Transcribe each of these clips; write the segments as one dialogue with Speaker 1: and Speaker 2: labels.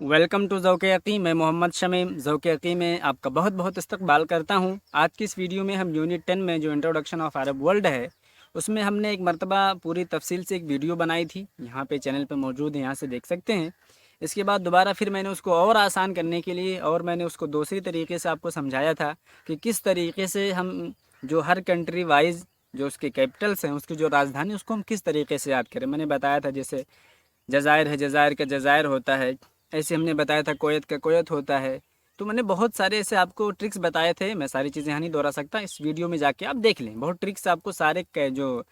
Speaker 1: Welcome to ज़ौक़ यक़ी। मैं मोहम्मद शमीम ज़ौक़ यक़ी में आपका बहुत बहुत इस्तकबाल करता हूँ। आज की इस वीडियो में हम यूनिट 10 में जो इंट्रोडक्शन ऑफ अरब वर्ल्ड है उसमें हमने एक मरतबा पूरी तफसील से एक वीडियो बनाई थी। यहाँ पे चैनल पे मौजूद है, यहाँ से देख सकते हैं। इसके बाद दोबारा फिर मैंने उसको और आसान करने के लिए और मैंने उसको दूसरी तरीके से आपको समझाया था कि किस तरीके से हम जो हर कंट्री वाइज जो उसके कैपिटल्स हैं, उसकी जो राजधानी, उसको हम किस तरीके से याद करें। मैंने बताया था जैसे जज़ायर है, जज़ायर का जज़ायर होता है। ऐसे हमने बताया था कोयत का कोयत होता है। तो मैंने बहुत सारे ऐसे आपको ट्रिक्स बताए थे। मैं सारी चीज़ें यहाँ नहीं दोहरा सकता, इस वीडियो में जाके आप देख लें। बहुत ट्रिक्स आपको सारे जो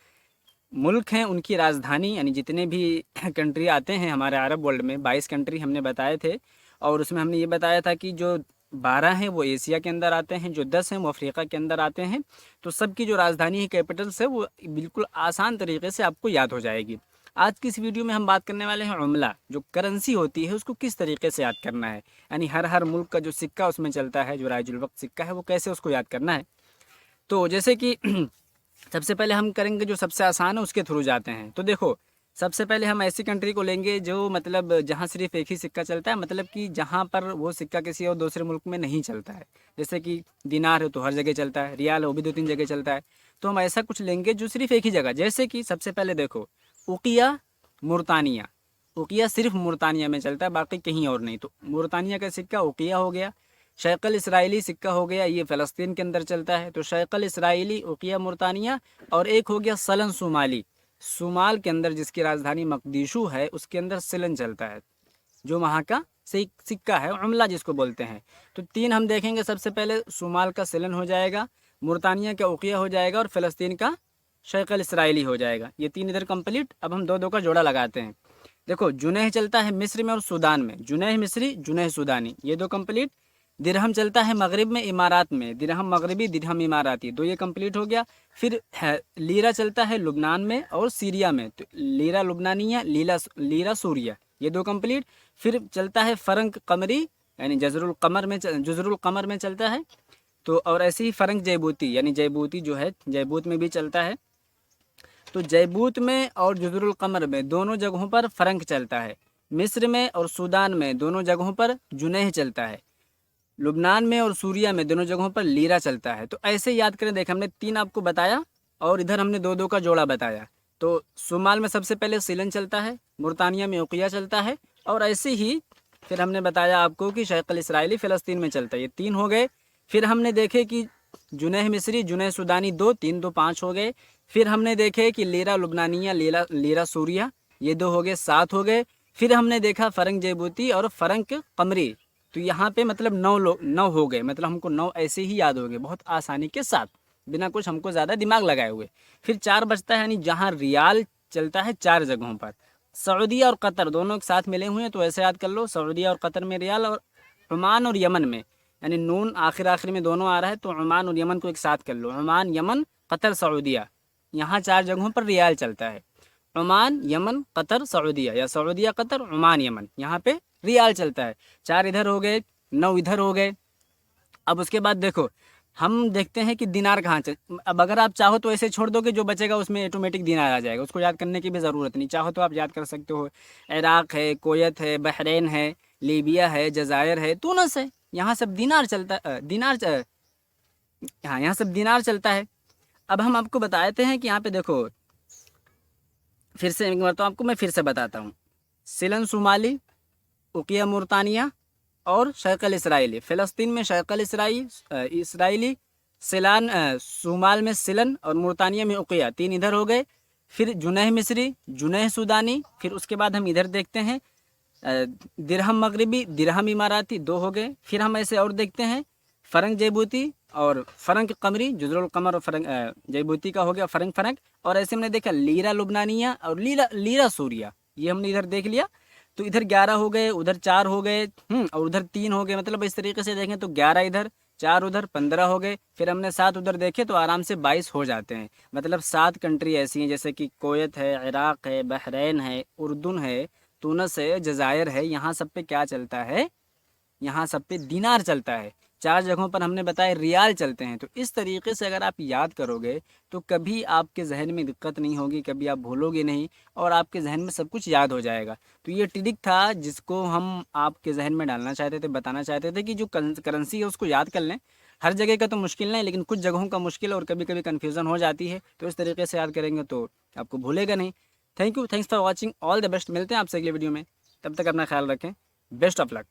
Speaker 1: मुल्क हैं उनकी राजधानी, यानी जितने भी कंट्री आते हैं हमारे अरब वर्ल्ड में 22 कंट्री हमने बताए थे। और उसमें हमने ये बताया था कि जो 12 हैं वो एशिया के अंदर आते हैं, जो 10 हैं वो अफ्रीका के अंदर आते हैं। तो सबकी जो राजधानी है, कैपिटल्स है, वो बिल्कुल आसान तरीके से आपको याद हो जाएगी। आज की इस वीडियो में हम बात करने वाले हैं उमला, जो करेंसी होती है उसको किस तरीके से याद करना है। यानी हर हर मुल्क का जो सिक्का उसमें चलता है, जो राइजुल वक्त सिक्का है, वो कैसे उसको याद करना है। तो जैसे कि सबसे पहले हम करेंगे जो सबसे आसान है उसके थ्रू जाते हैं। तो देखो, सबसे पहले हम ऐसी कंट्री को लेंगे जो मतलब जहाँ सिर्फ एक ही सिक्का चलता है, मतलब कि जहाँ पर वो सिक्का किसी और दूसरे मुल्क में नहीं चलता है। जैसे कि दिनार है तो हर जगह चलता है, रियाल है वो भी 2-3 जगह चलता है। तो हम ऐसा कुछ लेंगे जो सिर्फ एक ही जगह, जैसे कि सबसे पहले देखो उकिया मुर्तानिया। उकिया सिर्फ मुर्तानिया में चलता है, बाकी कहीं और नहीं। तो मुर्तानिया का सिक्का उकिया हो गया। शैकल इसराइली सिक्का हो गया, ये फ़लस्तीन के अंदर चलता है। तो शैकल इसराइली, उकिया मुर्तानिया। और एक हो गया सलन सुमाली, सुमाल के अंदर जिसकी राजधानी मकदीशु है उसके अंदर सिलन चलता है, जो वहाँ का सिक्का है, उमला जिसको बोलते हैं। तो 3 हम देखेंगे। सबसे पहले सुमाल का सिलन हो जाएगा, मुर्तानिया का उकिया हो जाएगा और फ़लस्तीन का शैकल इसराइली हो जाएगा। ये 3 इधर कंप्लीट। अब हम 2-2 का जोड़ा लगाते हैं। देखो, जुनैह चलता है मिस्र में और सूडान में, जुनैह मिस्री, जुनैह सूडानी, ये 2 कंप्लीट। दिरहम चलता है मगरिब में, इमारात में, दिरहम मगरिबी, दिरहम इमाराती, 2 ये कंप्लीट हो गया। फिर लीरा चलता है लुबनान में और सीरिया में, तो लीरा लुबनानिया, लीरा सूरिया, ये 2 कंप्लीट। फिर चलता है फ़रंक कमरी, यानी जज़रुल कमर में चलता है। तो और ऐसे ही फ़रंक जयबूती, यानी जयबूती जो है जयबूत में भी चलता है। तो जयबूत में और जज़रुल कमर में दोनों जगहों पर फ़रंक चलता है। मिस्र में और सूडान में दोनों जगहों पर जुनैह चलता है। लुबनान में और सूरिया में दोनों जगहों पर लीरा चलता है। तो ऐसे याद करें। देख, हमने 3 आपको बताया और इधर हमने 2-2 का जोड़ा बताया। तो शुमाल में सबसे पहले सीलन चलता है, मुर्तानिया में उकिया चलता है, और ऐसे ही फिर हमने बताया आपको कि शैकल इसराइली फ़लस्तीन में चलता है। ये 3 हो गए। फिर हमने देखे कि जुनैह मिस्री, जुनैह सूडानी 2, 3 2 5 हो गए। फिर हमने देखे कि लीरा लुबनानिया, लीरा सूरिया, ये 2 हो गए, 7 हो गए। फिर हमने देखा फ़रंक जयबूती और फ़रंक कमरी। तो यहाँ पे मतलब 9 हो गए, मतलब हमको 9 ऐसे ही याद हो गए बहुत आसानी के साथ, बिना कुछ हमको ज़्यादा दिमाग लगाए हुए। फिर 4 बचता है, यानी जहाँ रियाल चलता है 4 जगहों पर। सऊदीया और कतर दोनों एक साथ मिले हुए हैं, तो ऐसे याद कर लो, सऊदीया और कतर में रियाल, और ओमान और यमन में, यानी नून आखिर आखिर में दोनों आ रहा है, तो ओमान और यमन को एक साथ कर लो। ओमान, यमन, कतर, सऊदीया, यहाँ 4 जगहों पर रियाल चलता है। ओमान, यमन, कतर, सऊदीया, या सऊदीया, कतर, ओमान, यमन, यहाँ पे रियाल चलता है। 4 इधर हो गए, 9 इधर हो गए। अब उसके बाद देखो, हम देखते हैं कि दिनार कहाँ चल। अब अगर आप चाहो तो ऐसे छोड़ दोगे, जो बचेगा उसमें ऑटोमेटिक दिनार आ जाएगा, उसको याद करने की भी ज़रूरत नहीं। चाहो तो आप याद कर सकते हो। इराक़ है, कोयत है, बहरीन है, लीबिया है, जज़ायर है, तूनस है, यहाँ सब दिनार चलता हाँ, यहाँ सब दिनार चलता है। अब हम आपको बताते हैं कि यहाँ पे देखो, फिर से एक बार तो आपको मैं फिर से बताता हूँ। सिलन सुमाली, उकिया मुर्तानिया और शैकल इसराइली। फ़लस्तीन में शैकल इसराइली, सिलान सुमाल में सिलन और मुर्तानिया में उकिया, 3 इधर हो गए। फिर जुनैह मिस्री, जुनैह सूडानी। फिर उसके बाद हम इधर देखते हैं दिरहम मगरिबी, दिरहम इमाराती, 2 हो गए। फिर हम ऐसे और देखते हैं फ़रंक जयबूती और फ़रंक कमरी, जुज़रुल कमर और फ़रंक जयबूती का हो गया फ़रंक। और ऐसे हमने देखा लीरा लुबनानिया और लीरा सूरिया, ये हमने इधर देख लिया। तो इधर 11 हो गए, उधर 4 हो गए, और उधर 3 हो गए। मतलब इस तरीके से देखें तो 11 इधर, 4 उधर, 15 हो गए। फिर हमने 7 उधर देखे तो आराम से 22 हो जाते हैं। मतलब 7 कंट्री ऐसी हैं, जैसे कि कोयत है, इराक़ है, बहरीन है, उर्दून है, तूनस है, जज़ायर है, यहाँ सब पे क्या चलता है, यहाँ सब पे दिनार चलता है। 4 जगहों पर हमने बताया रियाल चलते हैं। तो इस तरीके से अगर आप याद करोगे तो कभी आपके जहन में दिक्कत नहीं होगी, कभी आप भूलोगे नहीं और आपके जहन में सब कुछ याद हो जाएगा। तो ये ट्रिक था जिसको हम आपके जहन में डालना चाहते थे, बताना चाहते थे कि जो करेंसी है उसको याद कर लें। हर जगह का तो मुश्किल नहीं, लेकिन कुछ जगहों का मुश्किल और कभी कभी कन्फ्यूज़न हो जाती है। तो इस तरीके से याद करेंगे तो आपको भूलेगा नहीं। Thank you, thanks for watching, all the best. मिलते हैं आपसे अगले वीडियो में, तब तक अपना ख्याल रखें। Best of luck.